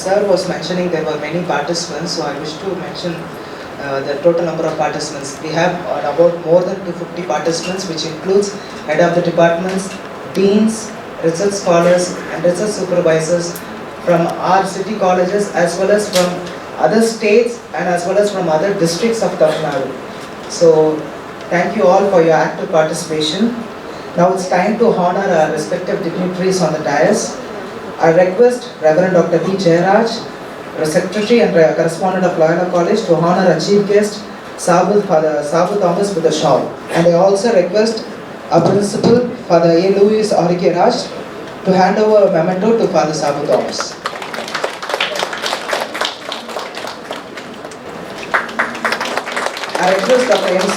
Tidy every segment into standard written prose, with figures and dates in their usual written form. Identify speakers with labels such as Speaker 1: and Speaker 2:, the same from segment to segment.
Speaker 1: sir was mentioning there were many participants, so I wish to mention the total number of participants. We have about more than 250 participants, which includes head of the departments, deans, research scholars and research supervisors from our city colleges as well as from other states and as well as from other districts of Tamil Nadu. So thank you all for your active participation. Now it's time to honor our respective dignitaries on the dais. I request Reverend Dr. B. Jayaraj, Secretary and Correspondent of Loyola College, to honor our chief guest, Father Sabu Thomas, with a shawl. And I also request our principal, Father A. Louis Raj, to hand over a memento to Father Sabu Thomas. I request Dr. M.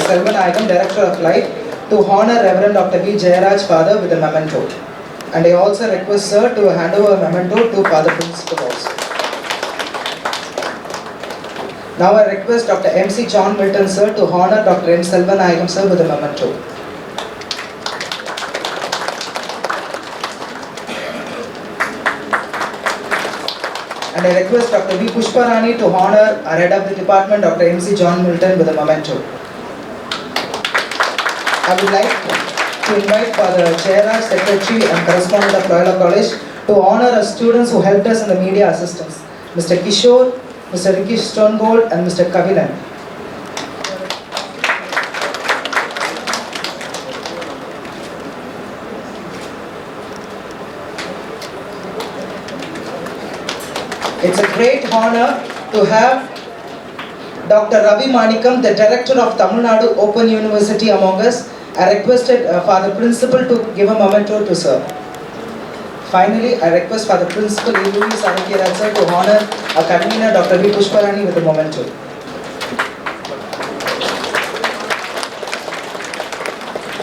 Speaker 1: Selvanayagam, Director of Life, to honor Reverend Dr. B. Jayaraj, Father, with a memento. And I also request Sir to hand over a memento to Father Principal also. Now I request Dr. M.C. John Milton, Sir, to honor Dr. M. Selvanayagam, Sir, with a memento. And I request Dr. V. Pushparani to honor our head of the department, Dr. M.C. John Milton, with a memento. I would like to invite Father Jayaraj, Secretary and Correspondent of Loyola College, to honor our students who helped us in the media assistance, Mr. Kishore, Mr. Ricky Stonegold and Mr. Kavilan. It's a great honor to have Dr. Ravi Manikam, the Director of Tamil Nadu Open University, among us. I requested Father Principal to give a memento to Sir. Finally, I request Father Principal A. Louis Raj, Sir, to honor our convener, Dr. V. Pushparani, with a memento.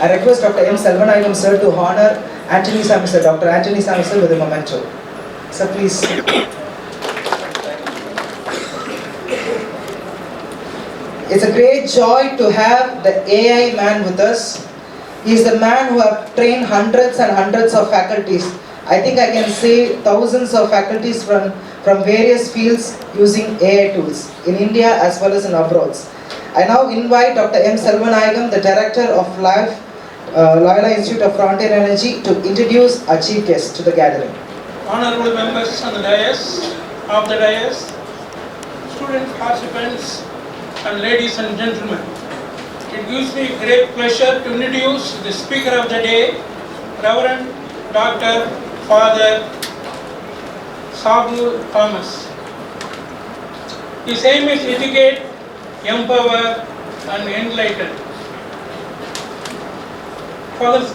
Speaker 1: I request Dr. M. Selvanayagam, Sir, to honor Anthony Samisar, Dr. Anthony Samisar, with a memento. Sir, please. It's a great joy to have the AI man with us. He is the man who have trained hundreds and hundreds of faculties. I think I can say thousands of faculties from various fields using AI tools in India as well as in abroad. I now invite Dr. M. Selvanayagam, the Director of Life, Loyola Institute of Frontier Energy, to introduce our chief guest to the gathering.
Speaker 2: Honorable members on the dais, student participants, and ladies and gentlemen, it gives me great pleasure to introduce the speaker of the day, Reverend Dr. Father Sabu Thomas. His aim is educate, empower and enlighten. Father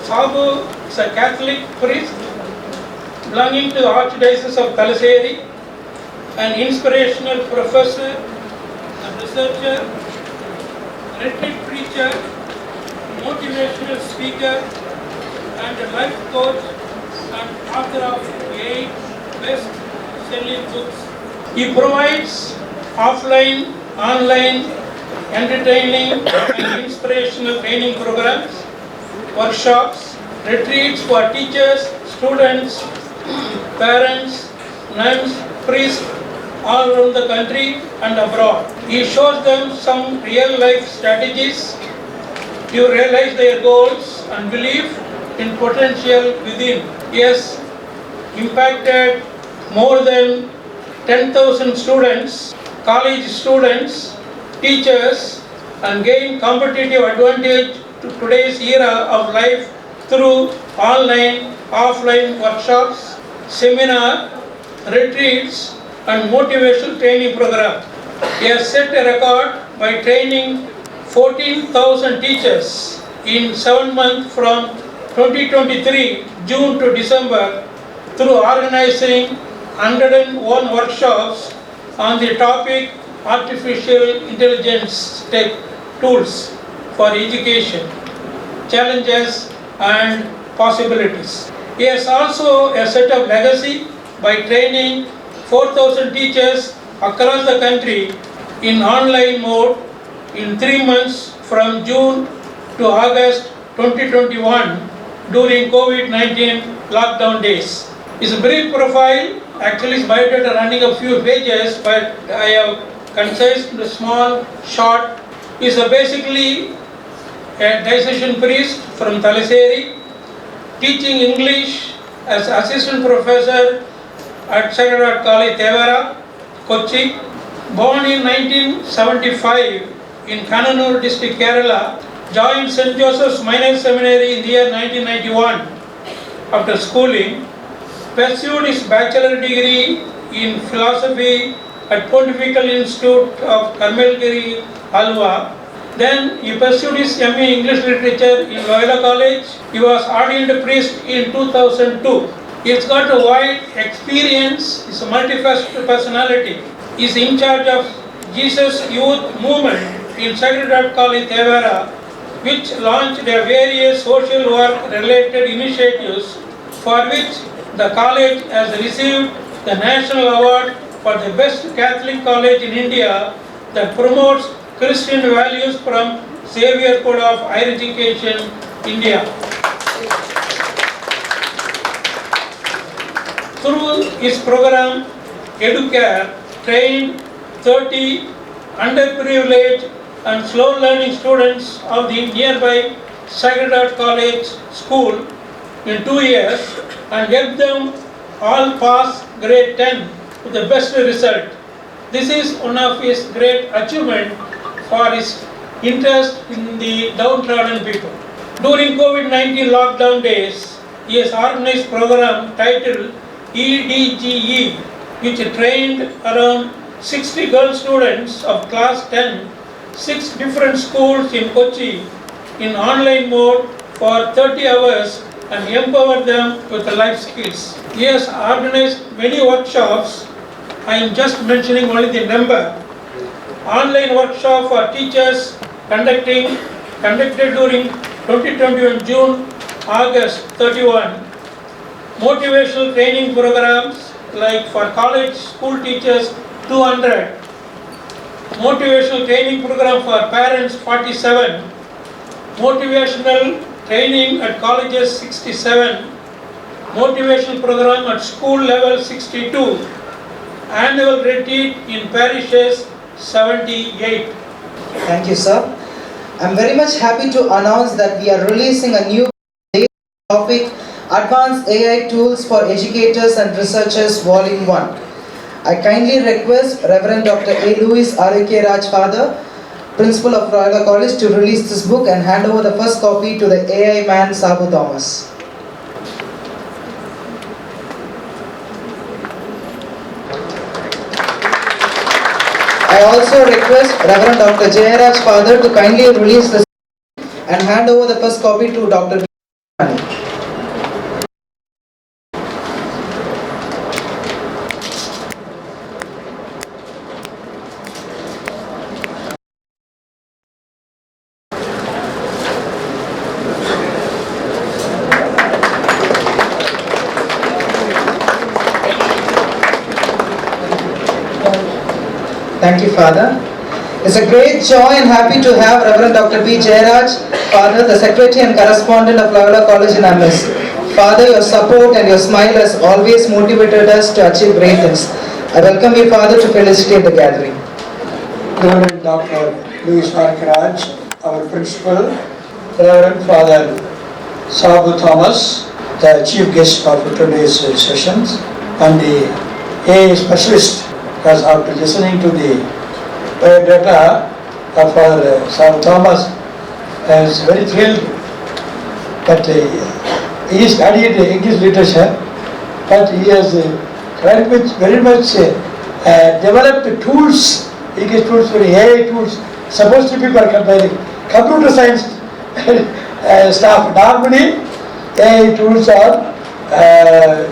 Speaker 2: Sabu is a Catholic priest belonging to the Archdiocese of Thalassery, an inspirational professor, a researcher, retreat preacher, motivational speaker, and a life coach and author of 8 best-selling books. He provides offline, online, entertaining and inspirational training programs, workshops, retreats for teachers, students, parents, nuns, priests, all around the country and abroad. He shows them some real-life strategies to realize their goals and believe in potential within. He has impacted more than 10,000 students, college students, teachers, and gained competitive advantage to today's era of life through online, offline workshops, seminar, retreats, and motivational training program. He has set a record by training 14,000 teachers in 7 months from 2023 June to December through organizing 101 workshops on the topic Artificial Intelligence Tech Tools for Education, Challenges and Possibilities. He has also a set of legacy by training 4,000 teachers across the country in online mode in 3 months from June to August 2021 during COVID-19 lockdown days. His brief profile Actually, it's biodata running a few pages, but I have concised the small, short. Is basically a dissection priest from Thalassery, teaching English as assistant professor at Sacred Heart College, Tevara, Kochi. Born in 1975 in Kannur district, Kerala, joined St. Joseph's Minor Seminary in the year 1991. After schooling, pursued his bachelor degree in philosophy at Pontifical Institute of Karmelgiri, Alva. Then he pursued his MA English Literature in Loyola College. He was ordained priest in 2002. He's got a wide experience, he's a multifaceted personality. He's in charge of Jesus Youth Movement in Sacred Heart College, Tevara, which launched their various social work related initiatives for which the college has received the National Award for the Best Catholic College in India that promotes Christian values from Xavier Code of Higher Education, India. Through his program, Educare trained 30 underprivileged and slow learning students of the nearby Sacred Heart College School in 2 years and helped them all pass grade 10 with the best result. This is one of his great achievements for his interest in the downtrodden people. During COVID-19 lockdown days, he has organized a program titled EDGE, which trained around 60 girl students of class 10, 6 different schools in Kochi in online mode for 30 hours and empowered them with the life skills. He has organized many workshops. I am just mentioning only the number. Online workshop for teachers conducted during 2021 June, August 31. Motivational training programs like for college school teachers 200. Motivational training program for parents 47. Motivational training at colleges 67. Motivational program at school level 62. Annual retreat in parishes 78.
Speaker 1: Thank you, sir. I'm very much happy to announce that we are releasing a new topic, Advanced AI Tools for Educators and Researchers, Volume 1. I kindly request Reverend Dr. A. Louis R.K. Raj, Father, Principal of Loyola College, to release this book and hand over the first copy to the AI man, Sabu Thomas. I also request Reverend Dr. Jayaraj, Father, to kindly release this and hand over the first copy to Dr. Thank you, Father. It's a great joy and happy to have Reverend Dr. B. Jayaraj, Father, the Secretary and Correspondent of Loyola College in Amis. Father, your support and your smile has always motivated us to achieve great things. I welcome you, Father, to felicitate the gathering.
Speaker 3: Reverend Dr. Louis R.K. Raj, our Principal, Reverend Father Sabu Thomas, the Chief Guest of today's sessions, and the AI Specialist, because after listening to the biodata of Father Sabu Thomas, I was very thrilled that he studied English literature, but he has very much developed tools, English tools for AI tools, supposed to be for computer science staff. Normally, AI tools are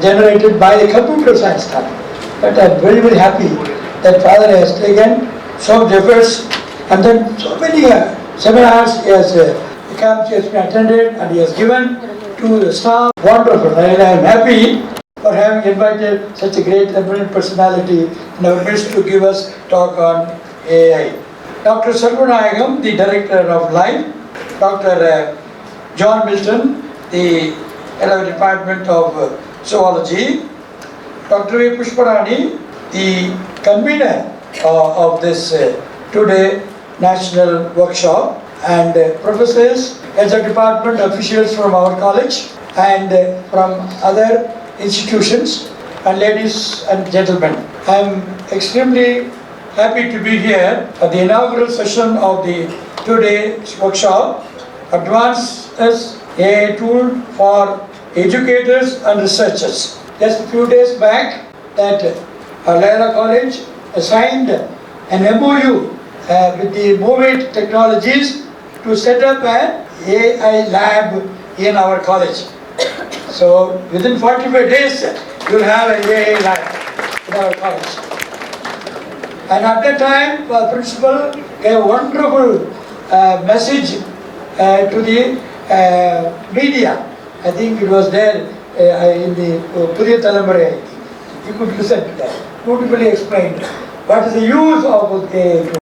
Speaker 3: generated by the computer science staff. But I am very, very happy that Father has taken so much efforts, and then so many seminars he has been attended and he has given to the staff. Wonderful. I am happy for having invited such a great eminent personality in our midst to give us talk on AI. Dr. Sarvanayagam, the Director of LIFE, Dr. John Milton, the head of the Department of Zoology, Dr. V. Pushparani, the convener of this today national workshop, and professors, heads of department, officials from our college and from other institutions, and ladies and gentlemen. I am extremely happy to be here at the inaugural session of the two-day workshop, Advanced as AI Tool for Educators and Researchers. Just a few days back, that Loyola College signed an MOU with the Movate Technologies to set up an AI lab in our college. So within 45 days, you will have an AI lab in our college. And at that time, the principal gave a wonderful message to the media. I think it was there in the Puriya Talamare. You could listen to that. Beautifully explained. What is the use of AI tool?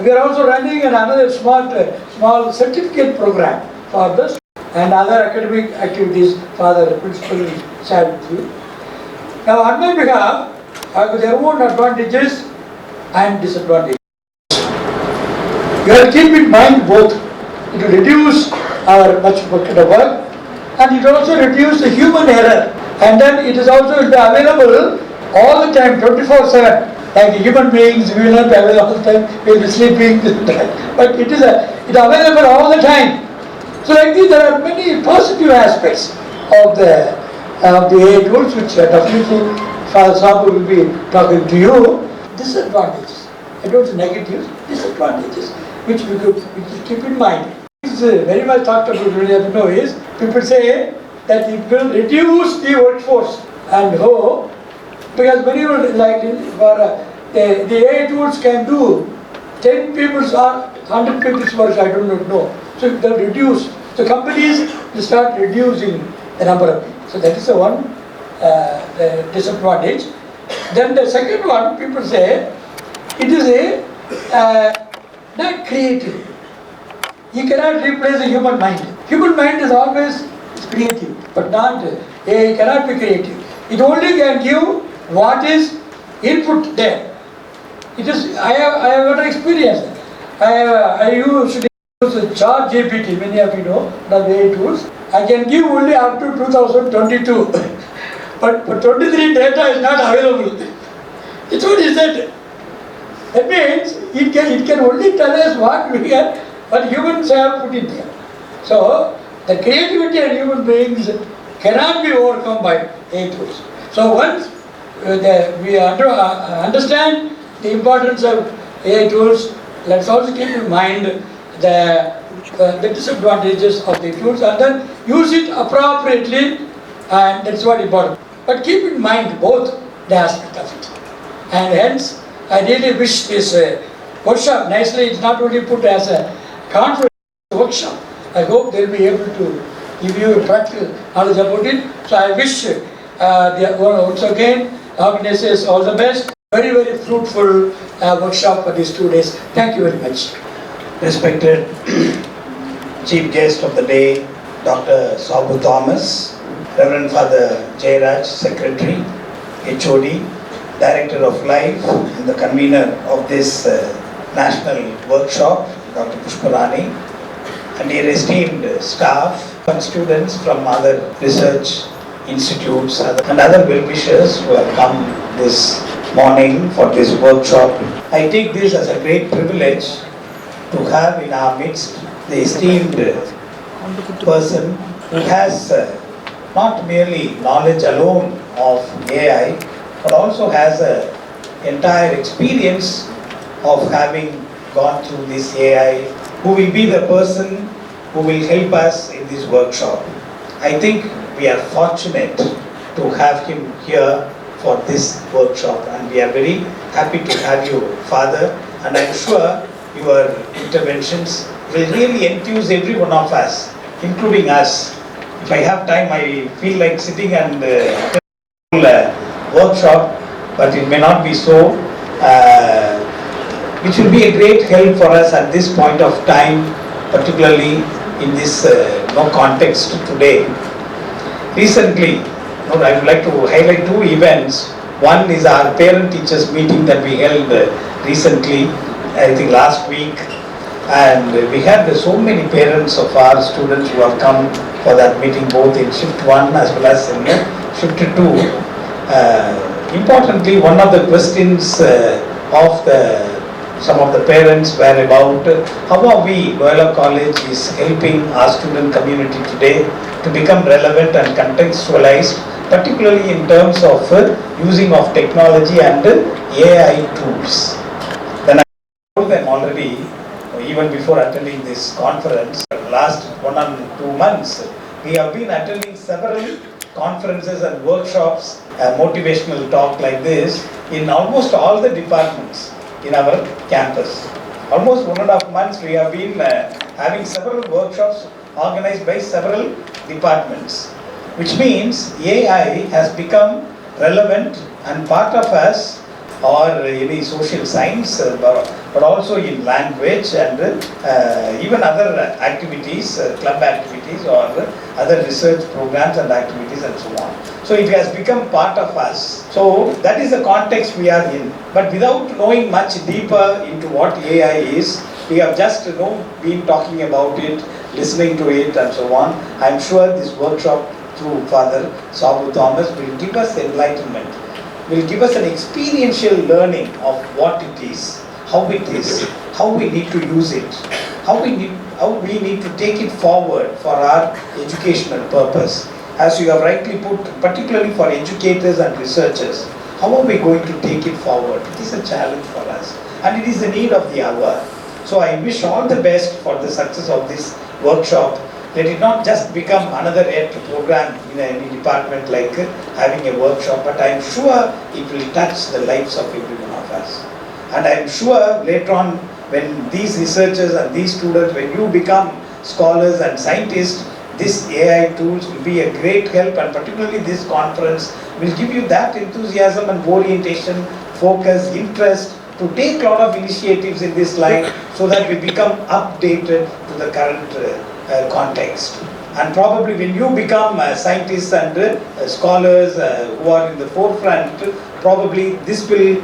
Speaker 3: We are also running another small certificate program for this and other academic activities for the principal shared with you. Now on my behalf, I have their own advantages and disadvantages. You have to keep in mind both. It will reduce our much work and it will also reduce the human error. And then it is also available all the time, 24/7. Like human beings, we will not be available all the time, we will be sleeping, but it is available all the time. So like this, there are many positive aspects of the AI tools, which definitely Father Sabu will be talking to you. Disadvantages, I don't say negatives, disadvantages, which we could keep in mind. It's very much talked about, really have to know is, people say that it will reduce the workforce, and because many people like for the AI tools can do 10 people's or 100 people's work, I do not know. So they'll reduce. So companies will start reducing the number of people. So that is the one disadvantage. Then the second one, people say, it is not creative. You cannot replace the human mind. Human mind is always creative, but not AI cannot be creative. It only can give what is input there. It is. I have got experience. I used to use ChatGPT. Many of you know the AI tools. I can give only up to 2022, but for 23 data is not available. It's what he said. That means it can only tell us what humans have put in there. So the creativity of human beings cannot be overcome by AI tools. So once we understand the importance of AI tools, let's also keep in mind the disadvantages of the tools and then use it appropriately, and that's what important. But keep in mind both the aspect of it. And hence, I really wish this workshop, nicely, it's not only put as a conference workshop. I hope they'll be able to give you a practical knowledge about it. So I wish once again, organizers all the best. Very, very fruitful workshop for these 2 days. Thank you very much.
Speaker 4: Respected Chief Guest of the day, Dr. Sabu Thomas, Reverend Father Jairaj, Secretary, HOD, Director of Life, and the convener of this national workshop, Dr. Pushparani, and your esteemed staff and students from other research institutes and other well-wishers who have come this morning for this workshop. I take this as a great privilege to have in our midst the esteemed person who has not merely knowledge alone of AI, but also has an entire experience of having gone through this AI, who will be the person who will help us in this workshop. I think we are fortunate to have him here for this workshop, and we are very happy to have you, Father, and I'm sure your interventions will really enthuse every one of us, including us. If I have time, I feel like sitting and workshop, but it may not be so, which will be a great help for us at this point of time, particularly in this context today. Recently, I would like to highlight two events. One is our parent-teachers meeting that we held recently, I think last week. And we had so many parents of our students who have come for that meeting, both in shift 1 as well as in shift 2. Importantly, one of the questions of some of the parents were about how are we, Loyola College is helping our student community today to become relevant and contextualized, particularly in terms of using of technology and AI tools. Then I told them already, even before attending this conference, last 1 or 2 months, we have been attending several conferences and workshops, motivational talk like this in almost all the departments in our campus. Almost 1.5 months we have been having several workshops organized by several departments, which means AI has become relevant and part of us, or any social science, but also in language and even other activities, club activities or other research programs and activities and so on. So it has become part of us. So that is the context we are in. But without knowing much deeper into what AI is, we have just been talking about it, listening to it and so on. I am sure this workshop through Father Sabu Thomas will give us enlightenment, will give us an experiential learning of what it is, how we need to use it, how we need to take it forward for our educational purpose. As you have rightly put, particularly for educators and researchers, how are we going to take it forward? It is a challenge for us and it is the need of the hour. So I wish all the best for the success of this workshop. Let it not just become another program in any department like having a workshop, but I am sure it will touch the lives of every one of us. And I am sure later on when these researchers and these students, when you become scholars and scientists, this AI tools will be a great help, and particularly this conference will give you that enthusiasm and orientation, focus, interest to take a lot of initiatives in this line so that we become updated to the current context. And probably when you become scientists and scholars who are in the forefront, probably this will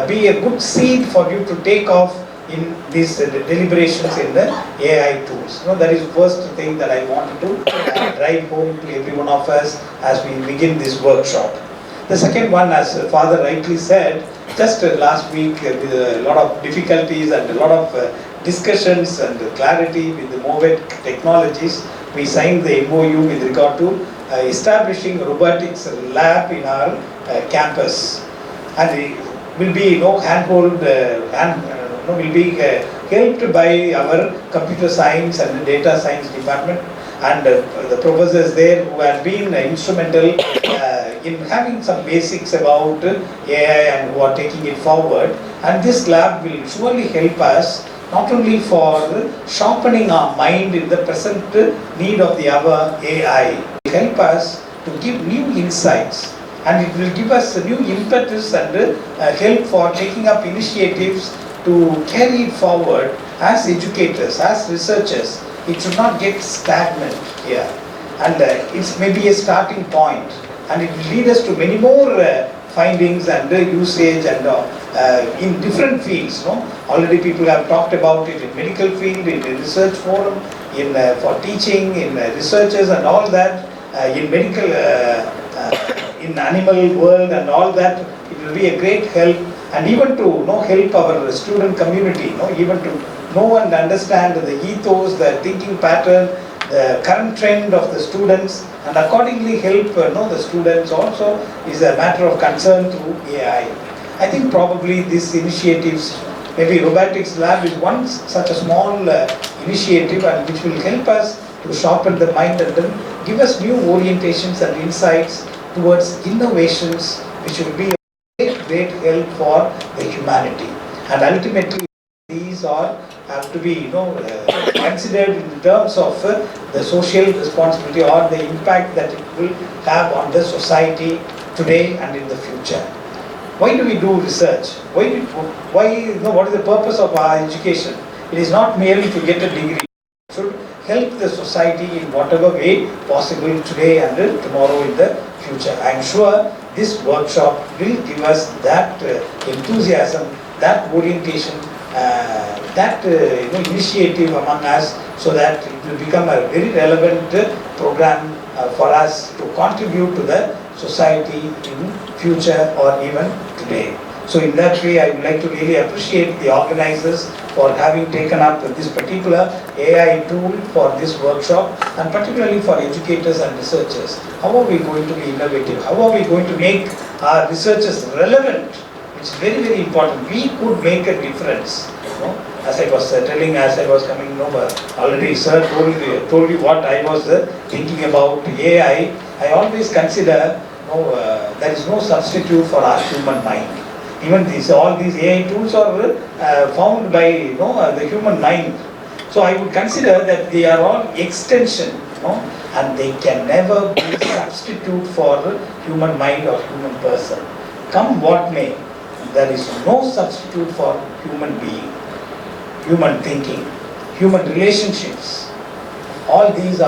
Speaker 4: be a good seed for you to take off in these deliberations in the AI tools. That is the first thing that I wanted to drive home to every one of us as we begin this workshop. The second one, as Father rightly said, just last week with a lot of difficulties and a lot of discussions and clarity with the MOVET technologies, we signed the MOU with regard to establishing robotics lab in our campus, and it will be will be helped by our computer science and data science department and the professors there who have been instrumental in having some basics about AI and who are taking it forward. And this lab will surely help us not only for sharpening our mind in the present need of the hour AI, it will help us to give new insights, and it will give us a new impetus and help for taking up initiatives to carry it forward as educators, as researchers. It should not get stagnant here, and it's maybe a starting point, and it will lead us to many more findings and usage and in different fields. Already people have talked about it in medical field, in the research forum, in for teaching, in researchers and all that, in medical, in animal world and all that. It will be a great help, and even to help our student community, even to know and understand the ethos, the thinking pattern, the current trend of the students, and accordingly help the students also is a matter of concern through AI. I think probably these initiatives, maybe robotics lab is one such a small initiative, and which will help us to sharpen the mind and then give us new orientations and insights towards innovations which will be a great help for the humanity. And ultimately these have to be considered in terms of the social responsibility or the impact that it will have on the society today and in the future. Why do we do research? What is the purpose of our education? It is not merely to get a degree. It should help the society in whatever way possible today and tomorrow in the future. I am sure this workshop will give us that enthusiasm, that orientation, that initiative among us, so that it will become a very relevant program for us to contribute to the society in future or even today. So in that way, I would like to really appreciate the organizers for having taken up this particular AI tool for this workshop, and particularly for educators and researchers. How are we going to be innovative? How are we going to make our researchers relevant? It's very, very important. We could make a difference. As I was telling, as I was coming over, already sir told you what I was thinking about AI. I always consider there is no substitute for our human mind. Even all these AI tools are found by the human mind. So I would consider that they are all extension, and they can never be substitute for human mind or human person. Come what may, there is no substitute for human being, human thinking, human relationships. All these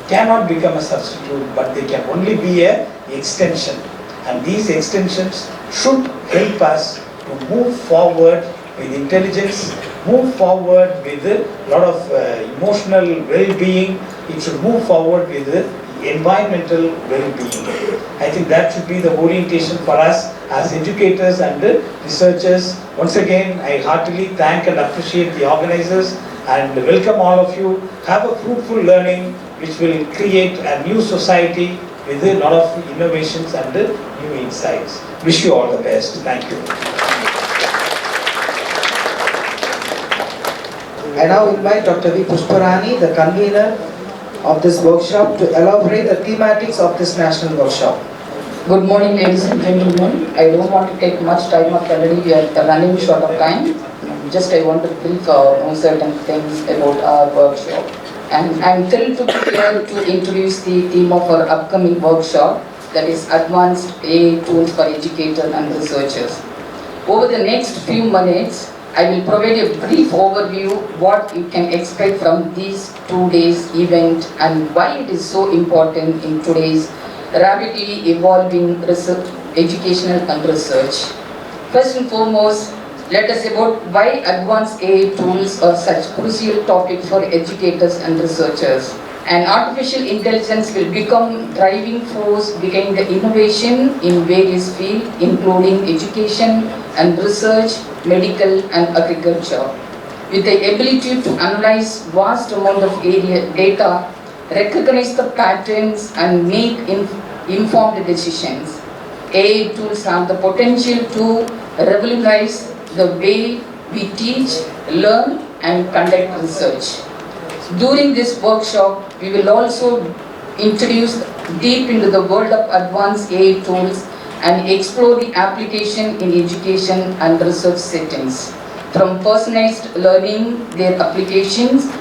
Speaker 4: cannot become a substitute, but they can only be a extension. And these extensions should help us to move forward with intelligence, move forward with a lot of emotional well-being. It should move forward with environmental well-being. I think that should be the orientation for us as educators and researchers. Once again, I heartily thank and appreciate the organizers and welcome all of you. Have a fruitful learning which will create a new society with a lot of innovations and new insights. Wish you all the best. Thank you.
Speaker 1: I now invite Dr. V. Pushparani, the convener of this workshop, to elaborate the thematics of this national workshop.
Speaker 5: Good morning, ladies and gentlemen. I don't want to take much time up already. We are running short of time. Just I want to brief certain things about our workshop. And I'm thrilled to be here to introduce the theme of our upcoming workshop, that is Advanced AI Tools for Educators and Researchers. Over the next few minutes, I will provide a brief overview what you can expect from this 2 days event and why it is so important in today's rapidly evolving educational and research. First and foremost, let us about why advanced AI tools are such crucial topic for educators and researchers. And artificial intelligence will become driving force behind the innovation in various fields, including education and research, medical and agriculture. With the ability to analyze vast amount of data, recognize the patterns and make informed decisions, AI tools have the potential to revolutionize the way we teach, learn and conduct research. During this workshop, we will also introduce deep into the world of advanced AI tools and explore the application in education and research settings. From personalized learning, their applications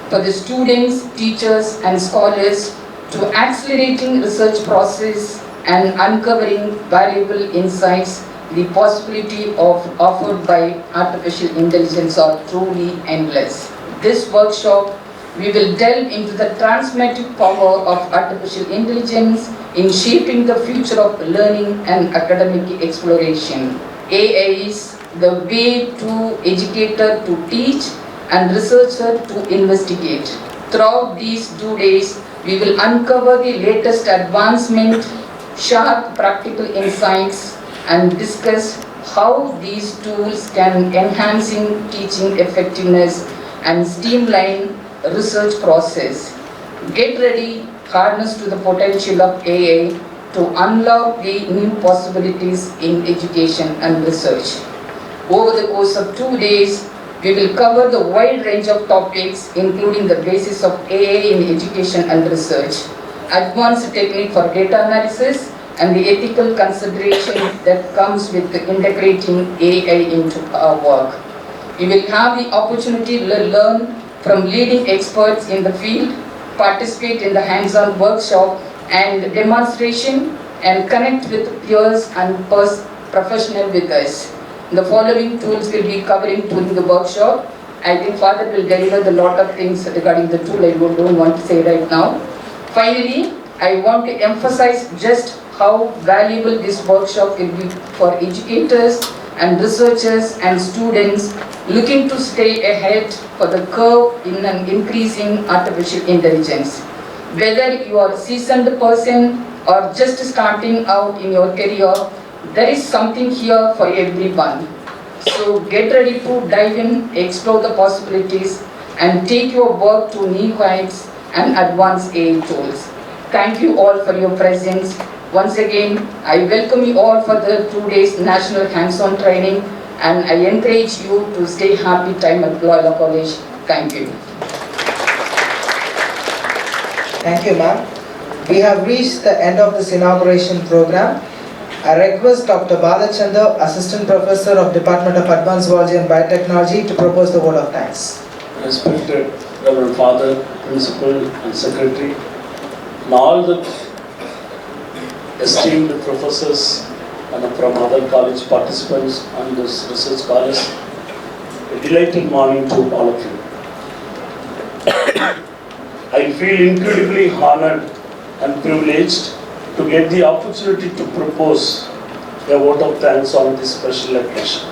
Speaker 5: for the students, teachers and scholars, to accelerating research process and uncovering valuable insights. The possibility offered by artificial intelligence are truly endless. This workshop, we will delve into the transformative power of artificial intelligence in shaping the future of learning and academic exploration. AI is the way to educator to teach and researcher to investigate. Throughout these 2 days, we will uncover the latest advancement, sharp practical insights, and discuss how these tools can enhance teaching effectiveness and streamline research process. Get ready, harness to the potential of AI to unlock the new possibilities in education and research. Over the course of 2 days, we will cover the wide range of topics, including the basis of AI in education and research, advanced technique for data analysis, and the ethical consideration that comes with integrating AI into our work. You will have the opportunity to learn from leading experts in the field, participate in the hands-on workshop and demonstration, and connect with peers and professionals with us. The following tools will be covering during the workshop. I think Father will deliver a lot of things regarding the tool I don't want to say right now. Finally, I want to emphasize just how valuable this workshop will be for educators and researchers and students looking to stay ahead for the curve in an increasing artificial intelligence. Whether you are a seasoned person or just starting out in your career, there is something here for everyone. So get ready to dive in, explore the possibilities, and take your work to new heights and advanced AI tools. Thank you all for your presence. Once again, I welcome you all for the 2 days national hands-on training, and I encourage you to stay happy time at Loyola College. Thank you.
Speaker 1: Thank you, ma'am. We have reached the end of this inauguration program. I request Dr. Balachandra, Assistant Professor of Department of Advanced Zoology and Biotechnology, to propose the vote of thanks.
Speaker 6: Respected Reverend Father, Principal and Secretary, and all the esteemed professors and from other college participants and this research scholars, a delighted morning to all of you. I feel incredibly honored and privileged to get the opportunity to propose a vote of thanks on this special occasion.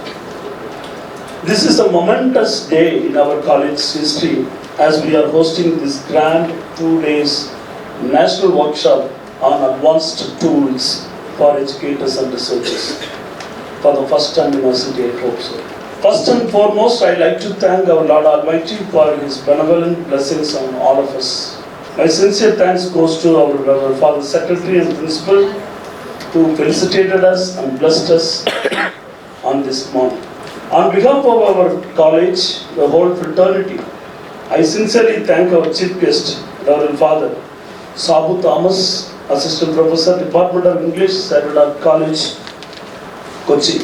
Speaker 6: This is a momentous day in our college's history as we are hosting this grand 2 days national workshop on advanced tools for educators and researchers for the first time in our city, I hope so. First and foremost, I'd like to thank our Lord Almighty for His benevolent blessings on all of us. My sincere thanks goes to our Reverend Father Secretary and Principal who felicitated us and blessed us on this morning. On behalf of our college, the whole fraternity, I sincerely thank our Chief Guest, Reverend Father Sabu Thomas, Assistant Professor, Department of English, Sacred Heart College, Kochi,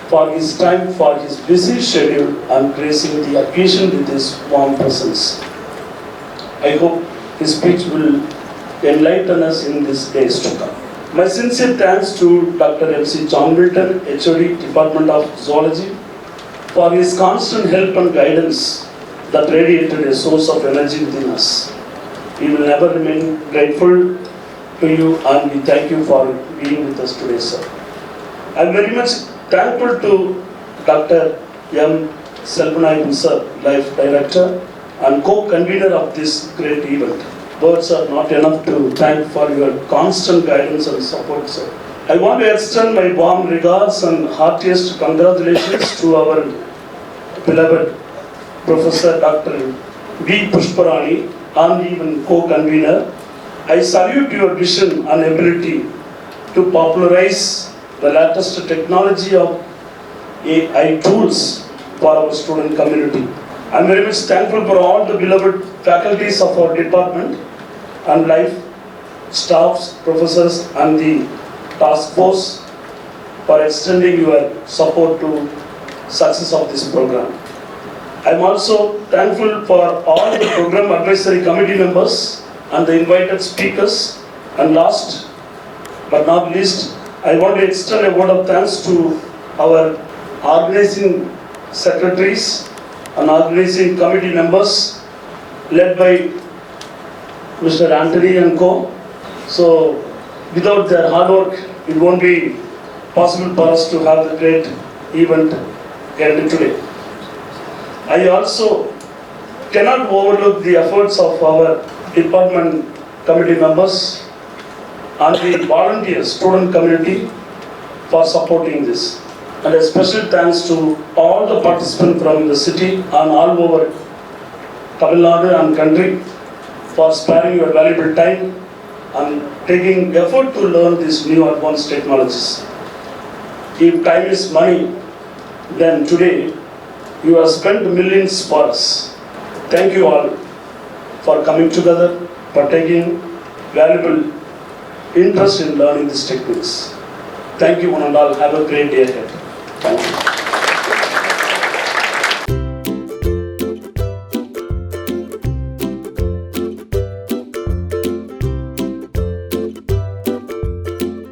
Speaker 6: for his time, for his busy schedule and gracing the occasion with his warm presence. I hope his speech will enlighten us in these days to come. My sincere thanks to Dr. M.C. John Milton, HOD, Department of Zoology, for his constant help and guidance that radiated a source of energy within us. We will never remain grateful to you and we thank you for being with us today, sir. I am very much thankful to Dr. M. Selvanayam sir, Life Director and co-convener of this great event. Words are not enough to thank for your constant guidance and support, sir. I want to extend my warm regards and heartiest congratulations to our beloved Professor Dr. V. Pushparani and even co-convener. I salute your vision and ability to popularize the latest technology of AI tools for our student community. I am very much thankful for all the beloved faculties of our department and life, staffs, professors and the task force for extending your support to success of this program. I am also thankful for all the program advisory committee members and the invited speakers, and last but not least, I want to extend a word of thanks to our organizing secretaries and organizing committee members led by Mr. Anthony and co. So without their hard work, it won't be possible for us to have the great event held today. I also cannot overlook the efforts of our department committee members and the volunteer student community for supporting this. And a special thanks to all the participants from the city and all over Tamil Nadu and country for sparing your valuable time and taking effort to learn these new advanced technologies. If time is money, then today you have spent millions for us. Thank you all for coming together, for taking valuable interest in learning these techniques. Thank you one and all. Have a great day ahead. Thank you.